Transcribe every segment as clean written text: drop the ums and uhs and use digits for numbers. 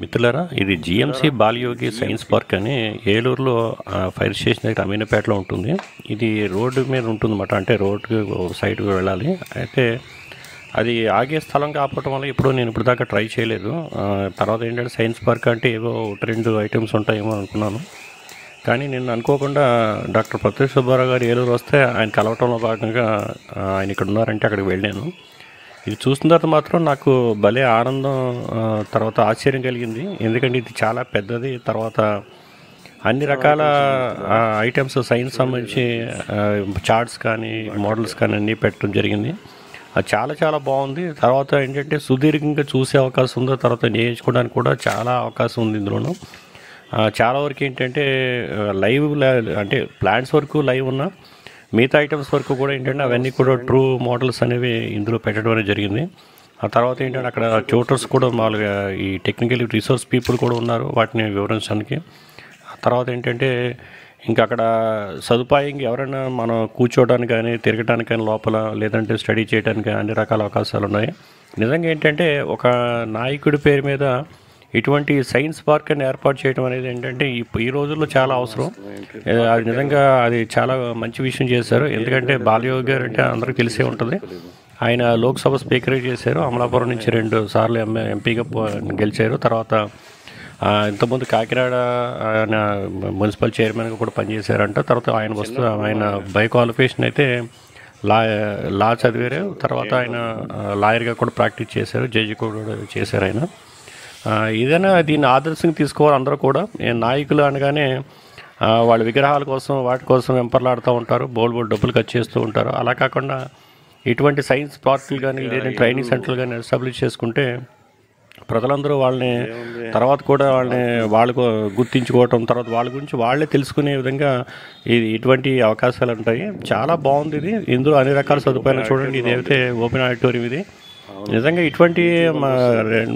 మిత్రులారా, ఇది GMC Balayogi science park అని ఏలూరులో ఫైర్ స్టేషన్ దగ్గర అమీనపేటలో ఉంటుంది. ఇది రోడ్డు మీద ఉంటుందన్నమాట. అంటే రోడ్డు సైడ్కి వెళ్ళాలి. అయితే అది ఆగే స్థలం కాకపోవటం వల్ల నేను ఇప్పుడు దాకా ట్రై చేయలేదు. తర్వాత ఏంటంటే సైన్స్ పార్క్ అంటే ఏవో ఒకటి రెండు ఐటమ్స్ ఉంటాయేమో అనుకున్నాను. కానీ నేను అనుకోకుండా డాక్టర్ ప్రత్యూష్ సుబ్బారావు గారు ఏలూరు వస్తే ఆయన కలవటంలో భాగంగా ఆయన ఇక్కడ ఉన్నారంటే అక్కడికి వెళ్ళాను. ఇది చూసిన తర్వాత మాత్రం నాకు భలే ఆనందం, తర్వాత ఆశ్చర్యం కలిగింది. ఎందుకంటే ఇది చాలా పెద్దది. తర్వాత అన్ని రకాల ఐటమ్స్ సైన్స్ సంబంధించి చార్ట్స్ కానీ మోడల్స్ కానీ అన్నీ పెట్టడం జరిగింది. అది చాలా చాలా బాగుంది. తర్వాత ఏంటంటే సుదీర్ఘంగా చూసే అవకాశం ఉంది. తర్వాత నేర్చుకోవడానికి కూడా చాలా అవకాశం ఉంది ఇందులోనూ. చాలా వరకు ఏంటంటే లైవ్ అంటే ప్లాంట్స్ వరకు లైవ్ ఉన్నా మిగతా ఐటమ్స్ వరకు కూడా ఏంటంటే అవన్నీ కూడా ట్రూ మోడల్స్ అనేవి ఇందులో పెట్టడం అనేది జరిగింది. ఆ తర్వాత ఏంటంటే అక్కడ ట్యూటర్స్ కూడా మామూలుగా ఈ టెక్నికల్ రిసోర్స్ పీపుల్ కూడా ఉన్నారు వాటిని వివరించడానికి. ఆ తర్వాత ఏంటంటే ఇంకా అక్కడ సదుపాయంగా ఎవరైనా మనం కూర్చోవడానికి కానీ తిరగడానికి కానీ లోపల, లేదంటే స్టడీ చేయడానికి అన్ని రకాల అవకాశాలు ఉన్నాయి. నిజంగా ఏంటంటే ఒక నాయకుడి పేరు మీద ఇటువంటి సైన్స్ పార్క్ అని ఏర్పాటు చేయడం అనేది ఏంటంటే ఈ రోజుల్లో చాలా అవసరం. అది నిజంగా అది చాలా మంచి విషయం చేశారు. ఎందుకంటే బాలయోగి గారు అంటే అందరికీ తెలిసే ఉంటుంది. ఆయన లోక్సభ స్పీకర్గా చేశారు. అమలాపురం నుంచి 2 సార్లు ఎంపీగా గెలిచారు. తర్వాత ఇంతకుముందు కాకినాడ ఆయన మున్సిపల్ చైర్మన్గా కూడా పనిచేశారంట. తర్వాత ఆయన బై క్వాలిఫికేషన్ అయితే లా చదివారు. తర్వాత ఆయన లాయర్గా కూడా ప్రాక్టీస్ చేశారు. జడ్జి కూడా చేశారు ఆయన. ఏదైనా దీన్ని ఆదర్శంగా తీసుకోవాలి అందరూ కూడా. నాయకులు అనగానే వాళ్ళ విగ్రహాల కోసం వాటి కోసం వెంపర్లాడుతూ ఉంటారు, బోల్డ్ డబ్బులు ఖర్చు చేస్తూ ఉంటారు. అలా కాకుండా ఇటువంటి సైన్స్ పార్కులు కానీ లేదా ట్రైనింగ్ సెంటర్లు కానీ ఎస్టాబ్లిష్ చేసుకుంటే ప్రజలందరూ వాళ్ళని తర్వాత కూడా వాళ్ళకు గుర్తించుకోవటం, తర్వాత వాళ్ళ గురించి వాళ్ళే తెలుసుకునే విధంగా ఇటువంటి అవకాశాలు ఉంటాయి. చాలా బాగుంది ఇది. ఇందులో అన్ని రకాల సదుపాయాలు చూడండి. ఇదైతే ఓపెన్ ఆడిటోరియం. ఇది నిజంగా ఇటువంటి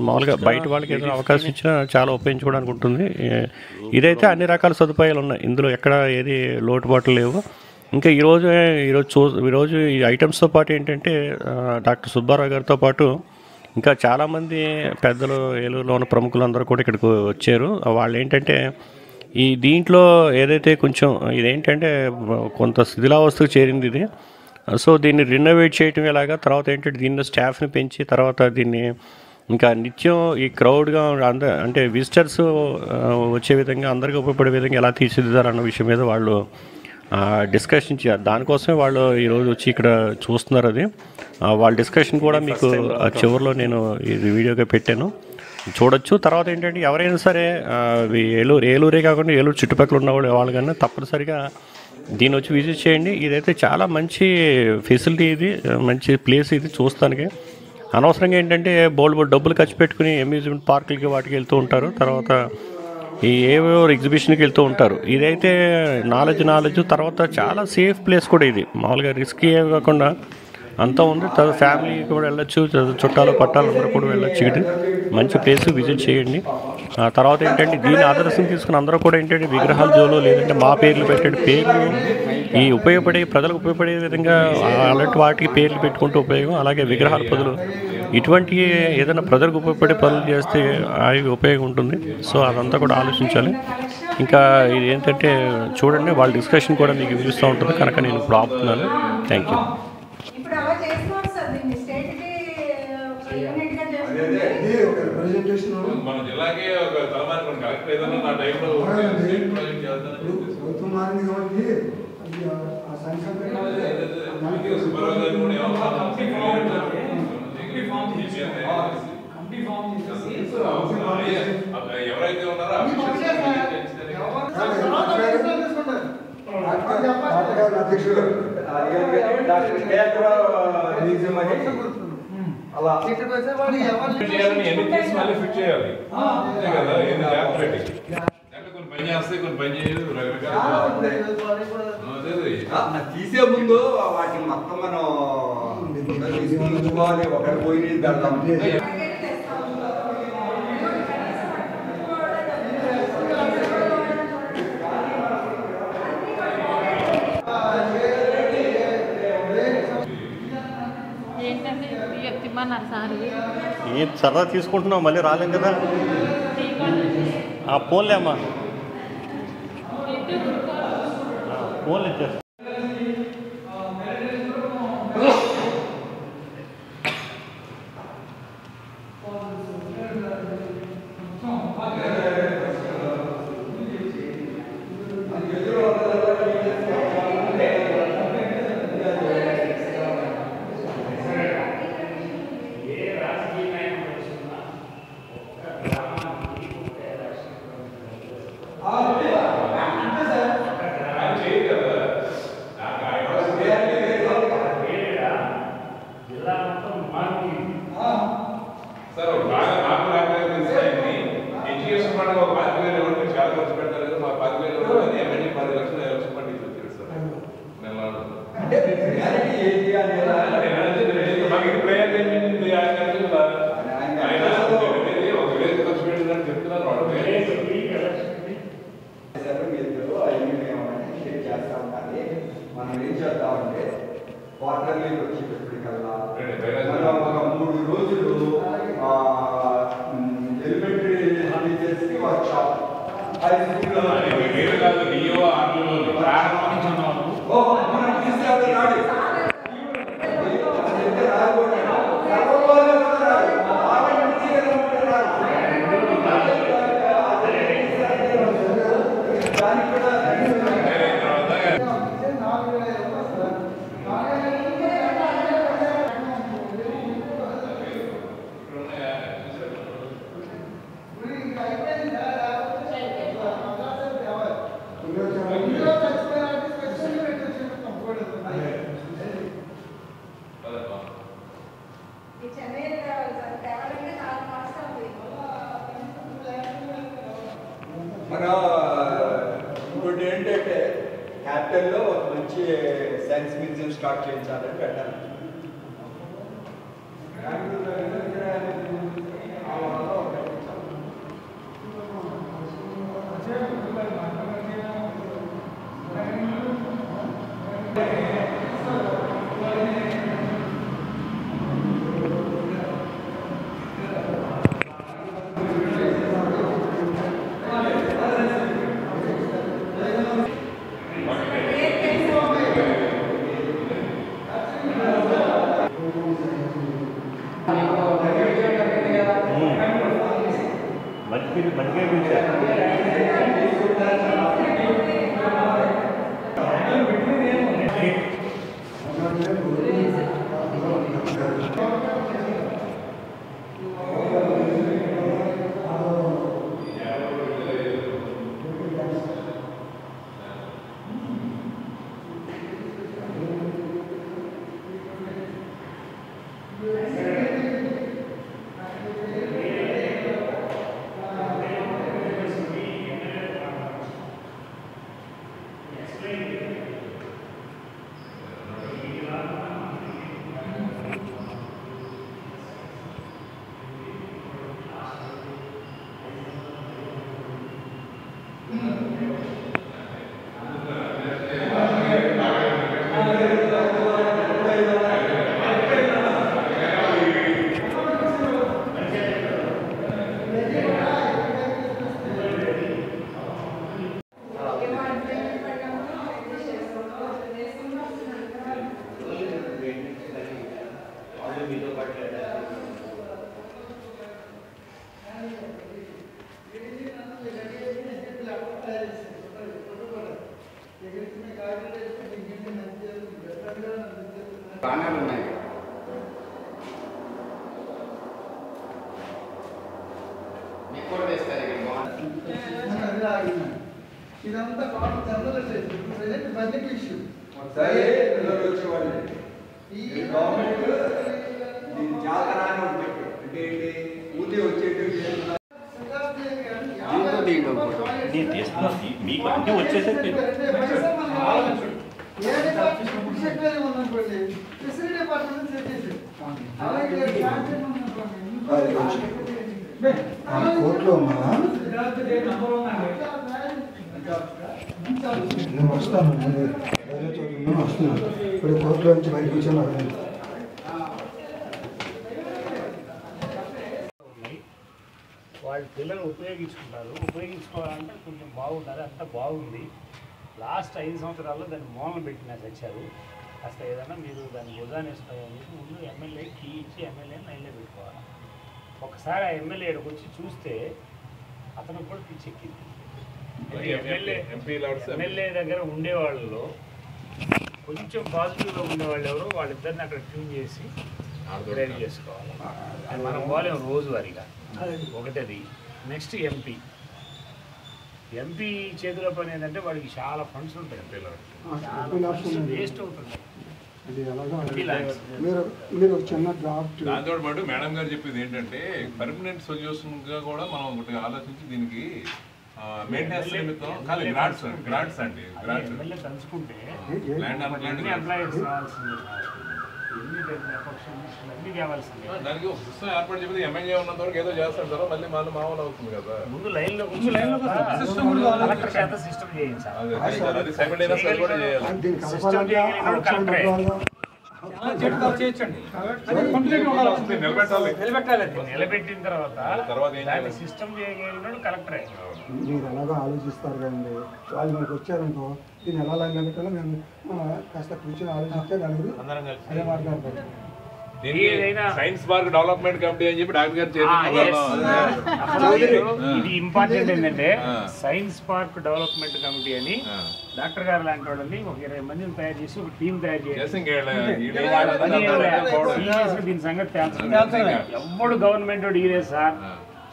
మామూలుగా బయట వాళ్ళకి ఏదైనా అవకాశం ఇచ్చినా చాలా ఉపయోగించుకోవడానికి ఉంటుంది. ఇదైతే అన్ని రకాల సదుపాయాలు ఉన్నాయి. ఇందులో ఎక్కడ ఏది లోటుపాట్లు లేవు. ఇంకా ఈరోజు ఈ ఐటమ్స్తో పాటు ఏంటంటే డాక్టర్ సుబ్బారావు గారితో పాటు ఇంకా చాలామంది పెద్దలు, ఏలూరులో ఉన్న ప్రముఖులందరూ కూడా ఇక్కడికి వచ్చారు. వాళ్ళు ఏంటంటే దీంట్లో ఏదైతే కొంచెం ఇదేంటంటే కొంత శిథిలావస్థకు చేరింది ఇది. సో దీన్ని రినోవేట్ చేయటం ఎలాగా, తర్వాత ఏంటంటే దీన్ని స్టాఫ్ని పెంచి తర్వాత దీన్ని ఇంకా నిత్యం ఈ క్రౌడ్గా అంటే విజిటర్స్ వచ్చే విధంగా అందరికీ ఉపయోగపడే విధంగా ఎలా తీర్చిదిద్దారన్న విషయం మీద వాళ్ళు డిస్కషన్ చేయాలి. దానికోసమే వాళ్ళు ఈరోజు వచ్చి ఇక్కడ చూస్తున్నారు. అది వాళ్ళ డిస్కషన్ కూడా మీకు చివరిలో నేను ఇది వీడియోగా పెట్టాను, చూడొచ్చు. తర్వాత ఏంటంటే ఎవరైనా సరే ఏలూరే కాకుండా ఏలూరు చుట్టుపక్కల ఉన్న వాళ్ళు కన్నా తప్పనిసరిగా దీన్ని వచ్చి విజిట్ చేయండి. ఇదైతే చాలా మంచి ఫెసిలిటీ, ఇది మంచి ప్లేస్ ఇది చూస్తానికి. అనవసరంగా ఏంటంటే బోల్డ్ డబ్బులు ఖర్చు పెట్టుకుని అమ్యూజ్మెంట్ పార్కులకి వాటికి వెళ్తూ ఉంటారు. తర్వాత ఏవో ఎగ్జిబిషన్కి వెళ్తూ ఉంటారు. ఇదైతే నాలెడ్జ్ తర్వాత చాలా సేఫ్ ప్లేస్ కూడా. ఇది మామూలుగా రిస్క్ ఏమి కాకుండా అంతా ఉంది. తర్వాత ఫ్యామిలీ కూడా వెళ్ళొచ్చు, చుట్టాలు పట్టాలు అందరూ కూడా వెళ్ళొచ్చు. ఇది మంచి ప్లేస్, విజిట్ చేయండి. తర్వాత ఏంటంటే దీన్ని ఆదర్శం తీసుకుని అందరూ కూడా ఏంటంటే విగ్రహాల జోలు లేదంటే మా పేర్లు పెట్టే పేర్లు ప్రజలకు ఉపయోగపడే విధంగా అలాంటి వాటికి పేర్లు పెట్టుకుంటూ ఉపయోగం. అలాగే విగ్రహాల బదులు ఇటువంటి ఏదైనా ప్రజలకు ఉపయోగపడే పనులు చేస్తే అవి ఉపయోగం ఉంటుంది. సో అదంతా కూడా ఆలోచించాలి. ఇంకా ఇది ఏంటంటే చూడండి, వాళ్ళ డిస్కషన్ కూడా మీకు వినిపిస్తూ ఉంటుంది కనుక నేను ఇప్పుడు ఆపుతున్నాను. Thank you. మన జిల్లాకి ఒక తలమాని కలెక్టర్ ఏదన్నా నా టైంలో ఎవరైతే ఉన్నారో అలా ఎన్ని తీసి మళ్ళీ ఫిట్ చేయాలి. అంతే కదా, ఎన్ని ల్యాబ్ పెట్టి కొన్ని పని చేస్తే కొన్ని పని చేయదు. తీసే ముందు వాటిని మొత్తం మనం తీసుకుంటుకోవాలి. ఒకటి పోయి పెడదాం. సరదా తీసుకుంటున్నావు, మళ్ళీ రాలేం కదా. ఫోన్లే అమ్మా, ఫోన్లు ఇచ్చేస్తా. సార్ బాగా నాకు రాకపోయింది ఎడ్యుకేషన్ పండుగ ఒక 10,000 ఎవరు చాలా ఖర్చు పెడతారు కదా, మా 10,000 ఎవరు ఎమ్మెల్యే 10 లక్షలు ఎలక్షన్ పండుగ ఇచ్చారు సార్ నెల మాకు ఇది ప్రయాణం ఏంటి ఆయన ఒక వేలు ఖర్చు పెట్టిందని చెప్తున్నారు వాళ్ళు. మనం ఏం చేద్దామంటే క్వార్టర్లీ వచ్చేటప్పటికల్లా ఒక 3 రోజులు ఎలిమెంటరీ టీచర్స్కి వర్క్ షాప్, హై స్కూల్లో వేరు కాదు డిఓ ఆర్టీఓ ప్రారంభించున్నాము. మనం తీసుకెళ్తే రాడు దానికి కూడా మన ఇంకోటి ఏంటంటే క్యాపిటల్లో ఒక మంచి సైన్స్ మ్యూజియం స్టార్ట్ చేయించాలని పెట్టాలి. మంచిగా పిలిచారు. బాణాలు ఉన్నాయి. మీకు కూడా తెస్తారు ఇదంతా కాదు చంద్రలేదు ప్రజెంట్ బడ్జెట్ ఇష్యూ. ఒకసారి పిల్లలు వచ్చేవాళ్ళు ఈ గవర్నమెంట్ దీన్ని జాతరాన్ని పెట్టు అంటే ఏంటి ఊతే వచ్చేటి మీకు అన్నీ వచ్చేసరికి కోర్టులో ఉన్నావా? నేను వస్తాను, వేరే చోట వస్తున్నాను. ఇప్పుడు కోర్టులో నుంచి బయటకు వచ్చాను. వాళ్ళు పిల్లలు ఉపయోగించుకోవాలంటే కొంచెం బాగుండాలి, అంతా బాగుంది. లాస్ట్ 5 సంవత్సరాల్లో దాన్ని మూలన పెట్టినా తెచ్చారు. కాస్త ఏదన్నా మీరు దాన్ని భుజాన్ని వేసుకోవాలని చెప్పి ముందు ఎమ్మెల్యే కీ ఇచ్చి ఎమ్మెల్యేని లైన్లో పెట్టుకోవాలి. ఒకసారి ఆ ఎమ్మెల్యే ఇక్కడికి వచ్చి చూస్తే అతను కూడా పిచ్చెక్కింది. ఎమ్మెల్యే దగ్గర ఉండేవాళ్ళలో కొంచెం పాజిటివ్గా ఉండేవాళ్ళు ఎవరో వాళ్ళిద్దరిని అక్కడ ట్యూన్ చేసి డ్రైవ్ చేసుకోవాలి. మనం పోలేం రోజువారీగా. ఒకటది. నెక్స్ట్ ఎంపీ చేతిలో పని ఏంటంటే వాడికి చాలా ఫండ్స్ ఉంటాయి, వేస్ట్ అవుతుంది. మీరు చిన్న డ్రాఫ్ట్ దాంతో పాటు మేడం గారు చెప్పేది ఏంటంటే పర్మనెంట్ సొల్యూషన్ గా కూడా మనం ఒకటి ఆలోచించి దీనికి మెయింటెనెన్స్ నిమిత్తం కాదు గ్రాంట్స్ అండి. ఎమ్మెల్యే తలుచుకుంటే ల్యాండ్ ఎంప్లాయీస్ రావాల్సింది, అన్ని కావాల్సింది. దానికి ఒక సిస్టమ్ ఏర్పాటు చెప్పి ఎమ్మెల్యే ఉన్నంత వరకు ఏదో చేస్తారు కదా, మళ్ళీ మళ్ళీ మామూలు అవుతుంది కదా. ముందు లైన్లో కలెక్టర్ చేత సిస్టమ్ చేయించాలి. అది సైమల్టేనియస్ కూడా చేయాలి. సిస్టమ్ చేయగలిగిన కలెక్టరే నిలబెట్టిన తర్వాత దాన్ని సిస్టమ్ చేయగలిగినాడు కలెక్టరే. మీరు ఎలాగో ఆలోచిస్తారు కదండి, వాళ్ళు మనకు వచ్చారనుకో దీన్ని ఎలా లైన్ పెట్టాలో మేము కాస్త కూర్చొని ఆలోచిస్తే దానికి అదే మాట్లాడతారు. సైన్స్ పార్క్ డెవలప్మెంట్ కమిటీ అని చెప్పి డాక్టర్ గారు ఇది ఇంపార్టెంట్ ఏంటంటే సైన్స్ పార్క్ డెవలప్మెంట్ కమిటీ అని డాక్టర్ గారు లాంటి వాళ్ళని ఒక 20 మందిని తయారు చేసి ఒక టీం తయారు చేసి దీని సంగతి తేల్చాలి. ఎవడు గవర్నమెంట్ ఇదే సార్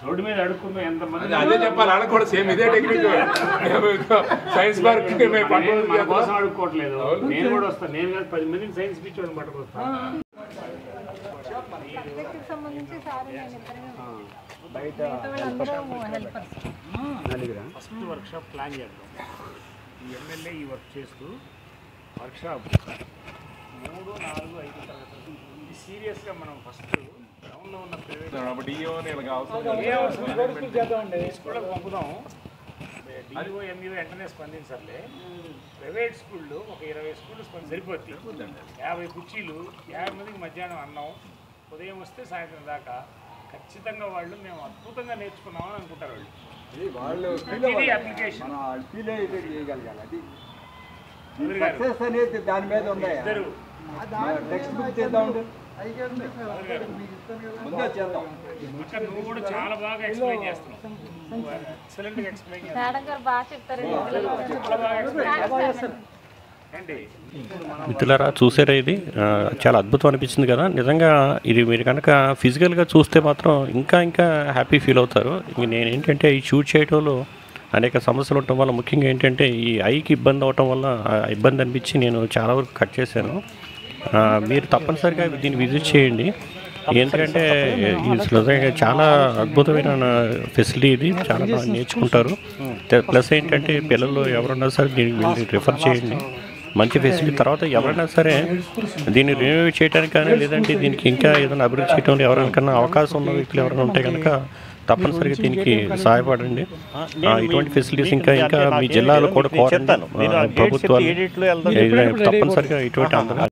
రోడ్డు మీద అడుక్కుందో ఎంతమంది అదే చెప్పాలి. వాళ్ళకి కూడా సేమ్ ఇదే టెక్నిక్. సైన్స్ పార్క్ మన కోసం అడుక్కోవట్లేదు. నేను కూడా వస్తాను. నేను కాదు 10 మందిని సైన్స్ పిచ్చి వాళ్ళని పట్టుకొస్తాను. బయట ఫస్ట్ వర్క్షాప్ ప్లాన్ చేద్దాం. ఈ ఎమ్మెల్యే ఈ వర్క్ చేస్తూ వర్క్షాప్ 3, 4, 5 తరగతులు ఇది సీరియస్గా మనం ఫస్ట్ టౌన్లో ఉన్న స్కూళ్ళకి పంపుదాం. డిఓ ఎంఈఓ వెంటనే స్పందించాలి. ప్రైవేట్ స్కూళ్ళు ఒక 20 స్కూళ్ళు సరిపోతుంది. 50 కుర్చీలు, 50 మందికి మధ్యాహ్నం అన్నం, ఉదయం వస్తే సాయంత్రం దాకా ఖచ్చితంగా వాళ్ళు మేము అద్భుతంగా నేర్చుకున్నామని అనుకుంటారు. వాళ్ళు అప్లికేషన్ దాని మీద ఉన్నాయి. టెక్స్ట్ బుక్ చేద్దాం, నువ్వు కూడా చాలా బాగా ఎక్స్ప్లెయిన్ చేస్తున్నావు. ఎక్సలెంట్ గా ఎక్స్ప్లెయిన్ చేస్తావు. మిత్రులారా చూసారా, ఇది చాలా అద్భుతం అనిపించింది కదా. నిజంగా ఇది మీరు కనుక ఫిజికల్గా చూస్తే మాత్రం ఇంకా ఇంకా హ్యాపీ ఫీల్ అవుతారు. ఇంక నేను ఏంటంటే ఈ షూట్ చేయడంలో అనేక సమస్యలు ఉండటం వల్ల ముఖ్యంగా ఏంటంటే ఈ ఐకి ఇబ్బంది అవటం వల్ల ఇబ్బంది అనిపించి నేను చాలా వరకు కట్ చేశాను. మీరు తప్పనిసరిగా దీన్ని విజిట్ చేయండి. ఎందుకంటే నిజంగా చాలా అద్భుతమైన ఫెసిలిటీ, ఇది చాలా బాగా నేర్చుకుంటారు. ప్లస్ ఏంటంటే పిల్లలు ఎవరన్నా సరే దీన్ని రిఫర్ చేయండి, మంచి ఫెసిలిటీ. తర్వాత ఎవరైనా సరే దీన్ని రిన్యూ చేయడానికి కానీ లేదంటే దీనికి ఇంకా ఏదైనా అభివృద్ధి చేయడంలో ఎవరికైనా అవకాశం ఉన్న వ్యక్తులు ఎవరైనా ఉంటే కనుక తప్పనిసరిగా దీనికి సహాయపడండి. ఇటువంటి ఫెసిలిటీస్ ఇంకా ఇంకా మీ జిల్లాలో కూడా కోరండి. ప్రభుత్వాలు తప్పనిసరిగా ఇటువంటి అందరూ